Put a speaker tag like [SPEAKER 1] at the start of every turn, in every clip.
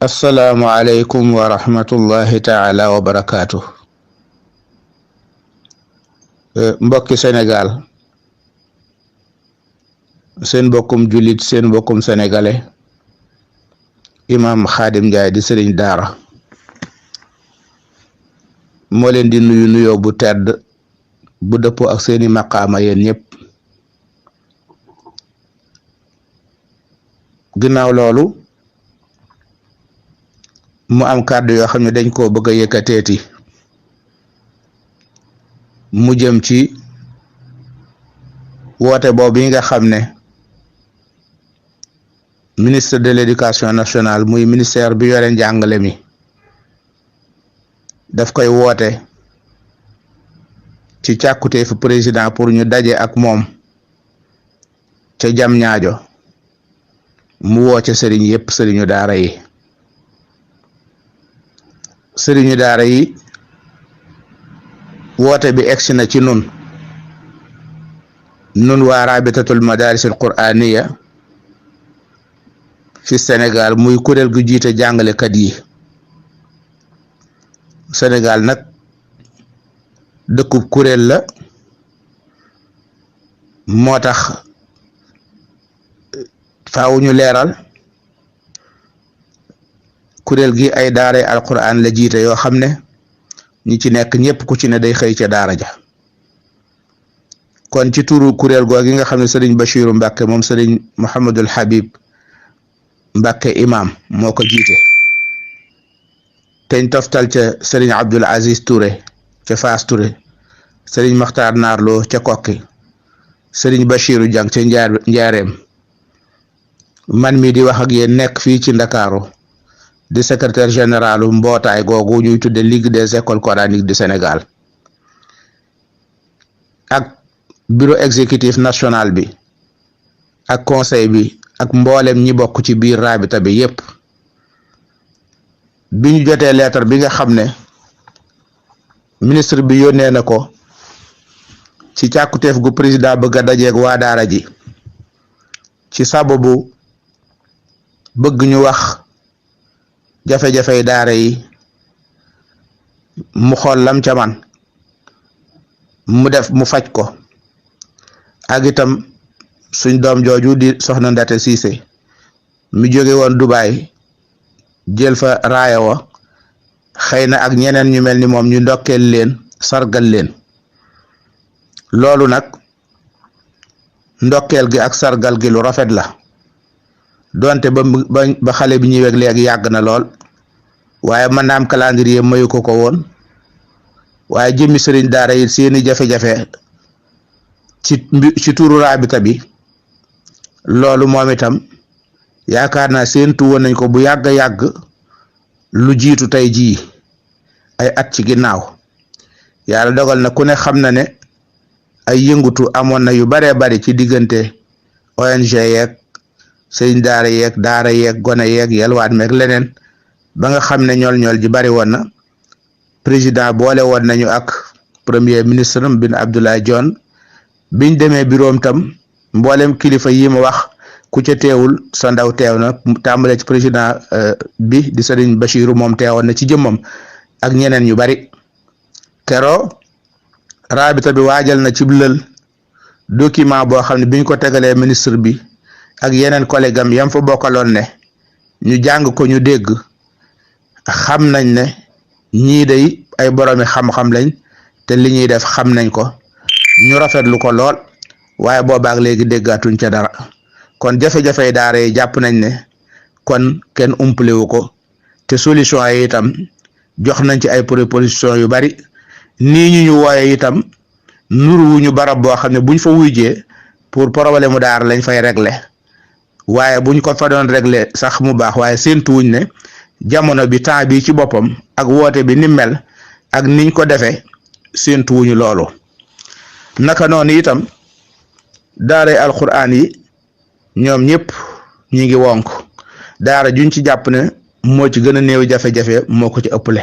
[SPEAKER 1] assalaamu aleykum wa rahmatullahi taala wa barakaatu. Mbokki Sénégal, seen mbokkum jullit seen mbokkum sénégalais imam Xaadim Njaay di sëriñ daara moo leen di nuyu nuyoo bu tedd bu dëppoo ak seeni maqaama yéen ñëpp. ginnaaw loolu mu am kàddu yoo xam ne dañ koo bëgg a yëkkateeti mu jëm ci woote boobu yi nga xam ne ministre de l'éducation nationale muy ministère bi yore njàngale mi daf koy woote ci càkkuteefu président pour ñu daje ak moom ca jam ñaajo mu woo ca sëriñ yépp sëriñu daara yi woote bi egsi na ci nun waa rabitatul madaris al qur'aniya fi Sénégal muy kuréel gu jiite jàngalekat yi. Sénégal nag dëkkub kuréel la moo tax faaw ñu leeral kuréel gi ay daara alquran la jiite yoo xam ne ñi ci nekk ñëpp ku ci ne day xëy ca daara ja. kon ci turu kuréel googu nga xam ne sëriñ Bachiru Mbàkke moom sëriñ Mouhamadul Habib Mbàkke imam moo ko jiite teñ toftal ca sëriñ Abdul Aziz Touré ca Faas Touré sëriñ Maxtaar Naarloo ca Kokki sëriñ Bachiru Jang ca Njaareem man mi di wax ak yéen nekk fii ci Ndakaaru di secrétaire généralu mbootaay googu ñuy tudde Ligue des écoles coraniques du Sénégal ak bureau exécutif national bi ak conseil bi ak mboolem ñi bokk ci biir rabita bi yépp bi ñu jotee lettre bi nga xam ne ministre bi yónnee na ko ci càkkuteef gu président bëgg a dajeeg waa daara ji ci sababu bëgg ñu wax jafe-jafey daara yi mu xool lam ca man mu faj ko ak itam suñ doom jooju di soxna Ndate Siise mi jóge woon Dubaay jël fa raaya wa xëy na ak ñeneen ñu mel ni moom ñu ndokkeel leen sargal leen. loolu nag ndokkeel gi ak sargal gi lu rafet la donte ba xale bi ñëwee léegi yàgg na lool waaye mën naa am calendrier mayu ko woon waaye jëmmi sëriñ daara yi seeni jafe-jafe ci turu rabita bi loolu moom itam yaakaar naa séentu woon nañ ko bu yàgg lu jiitu tey jii ay at ci ginnaaw yàlla dogal na ku ne xam na ne ay yëngutu amoon na yu baree bari ci diggante ONG yeeg sëriñ daara yeeg gone yeeg yelwaat meeg leneen ba nga xam ne ñool ji bari woon na président boole woon nañu ak premier ministre bin Abdoulaye Dione biñ demee bureau tam mboolem kilifa yi ma wax ku ca teewul sa ndaw teew na tàmbale ci président bi di sëriñ Bachiru moom teewoon na ci jëmmam ak ñeneen ñu bari. kero rabita bi waajal na ci lël document boo xam ne biñ ko tegalee ministre bi ak yeneen collègue am yam fa bokkaloon ne ñu jàng ko ñu dégg xam nañ ne ñii day ay boroomi xam-xam lañ te li ñuy def xam nañ ko ñu rafetlu ko lool waaye boobaak léegi déggaatuñ ca dara. kon jafe-jafey daara yi jàpp nañ ne kon kenn umpalewu ko te solution yi itam jox nañ ci ay proposition yu bari nii ñu wooye itam nuruwuñu barab boo xam ne buñ fa wuyjee pour problème mu daara lañ fay régler waaye buñ ko fa doon régler sax mu baax waaye séentuwuñ ne jamono bi temps bi ci boppam ak woote bi ni mel ak niñ ko defee séentuwuñu loolu. naka noonu itam daaray alquran yi ñoom ñëpp ñi ngi wonk daara juñ ci jàpp ne moo ci gën a néew jafe-jafe moo ko ci ëpple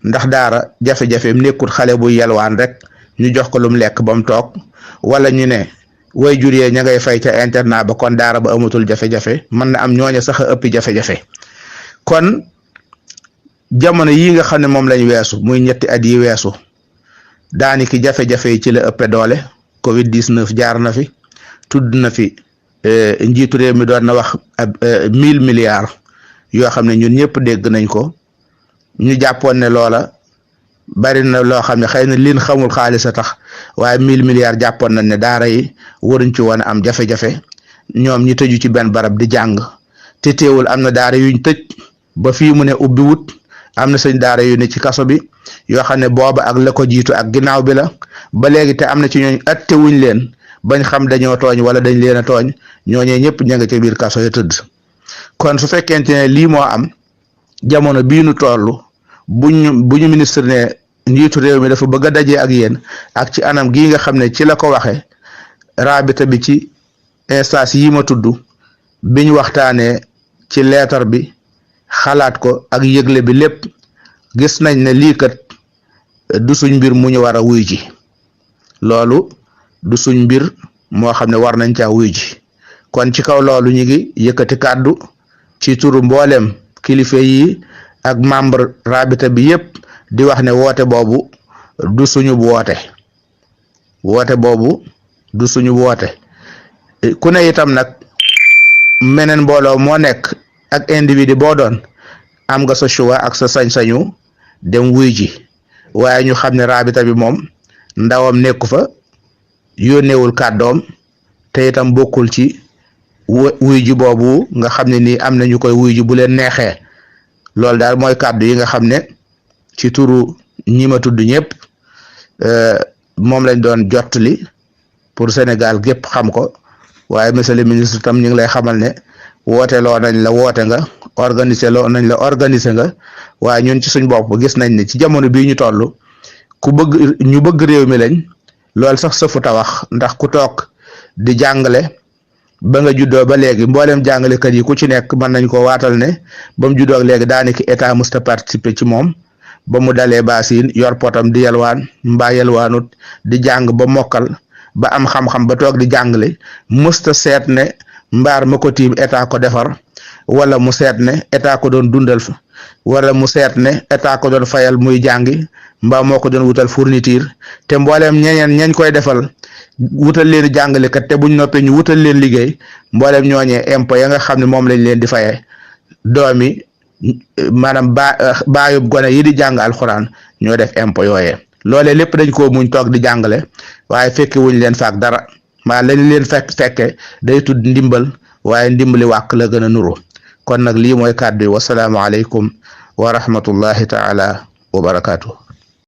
[SPEAKER 1] ndax daara jafe-jafeem nekkul xale bu yelwaan rek ñu jox ko lum lekk ba mu toog wala ñu ne way jur yee ña ngay fay ca internat ba kon daara ba amatul jafe-jafe mën na am ñooña sax a ëppi jafe-jafe kon jamono yi nga xam ne moom lañ weesu muy ñetti at yi weesu daaniki jafe-jafe yi ci la ëppe doole. Covid 19 jaar na fi, tudd na fi njiitu réew mi doon na wax 1000 milliards yoo xam ne ñun ñëpp dégg nañ ko. ñu jàppoon ne loola bari na loo xam ne xëy na liin xamul xaalis a tax, waaye 1000 milliards jàppoon nañ ne daara yi waruñ ci woon a am jafe-jafe. ñoom ñi tëju ci benn barab di jàng te teewul am na daara yuñ tëj ba fii mu ne ubbi wut. am na sëñ daara yu ne ci kaso bi yoo xam ne booba ak la ko jiitu ak ginnaaw bi la ba léegi, te am na ci ñooñ atte wuñ leen bañ xam dañoo tooñ wala dañ leen a tooñ, ñooñee ñëpp ña nga ca biir kaso ya tëdd. kon su fekkente ne lii moo am jamono bii nu toll buñu ministre ne njiitu réew mi dafa bëgg a dajee ak yéen ak ci anam gii nga xam ne ci la ko waxe rabita bi ci instance yi ma tudd biñ waxtaanee ci leetar bi xalaat ko ak yëgle bi lépp gis nañ ne lii kat du suñ mbir mu ñu war a wuy ji. loolu du suñ mbir moo xam ne war nañ caa wuy ji. kon ci kaw loolu ñu ngi yëkkati kàddu ci turu mboolem kilifa yi ak membre rabita bi yépp di wax ne woote boobu du suñu woote. woote boobu du suñu woote. ku ne itam nag meneen mbooloo moo nekk ak individu boo doon am nga sa choix ak sa sañ-sañu dem wuy ji, waaye ñu xam ne rabita bi moom ndawam nekku fa, yónneewul kàddoom, te itam bokkul ci wuy ji boobu nga xam ne nii am na ñu koy wuy ji bu leen neexee. loolu daal mooy kàddu yi nga xam ne ci turu ñi ma tudd ñëpp moom lañ doon jottali pour Sénégal gépp xam ko. waaye monsieur le ministre tam ñu ngi lay xamal ne woote loo nañ la woote nga, organiser loo nañ la organiser nga, waaye ñun ci suñ bopp gis nañ ne ci jamono bii ñu toll ñu bëgg réew mi lañ. loolu sax sëfut a wax, ndax ku toog di jàngale ba nga juddoo ba léegi mboolem jàngalekat yi ku ci nekk mën nañ ko waatal ne ba mu juddoo ak léegi daanaka état musta participer ci moom ba mu dalee baasin yor potam di yalwaan mbaa yalwaanut di jàng ba mokkal ba am xam-xam ba toog di jàngale musta seet ne mbaar ma ko tiim état ko defar, wala mu seet ne état ko doon dundal fa, wala mu seet ne état ko doon fayal muy jàngi mbaa moo ko doon wutal fourniture. te mbooleem ñañ koy defal wutal leen jàngalekat te buñ noppee ñu wutal leen liggéey, mbooleem ñooñee impôt ya nga xam ne moom lañ leen di fayee doomi maanaam baayub gone yi di jàng alxuraan ñoo def impôt yooyee. loolee lépp dañ ko muñ toog di jàngale, waaye fekke wuñ leen faak dara. maa lañ leen fekke day tudd ndimbal, waaye ndimbali wàq la gën a nuru. kon nag lii mooy kàddu yi. wasalaamu aleykum wa rahmatullahi taala wa barakaatu.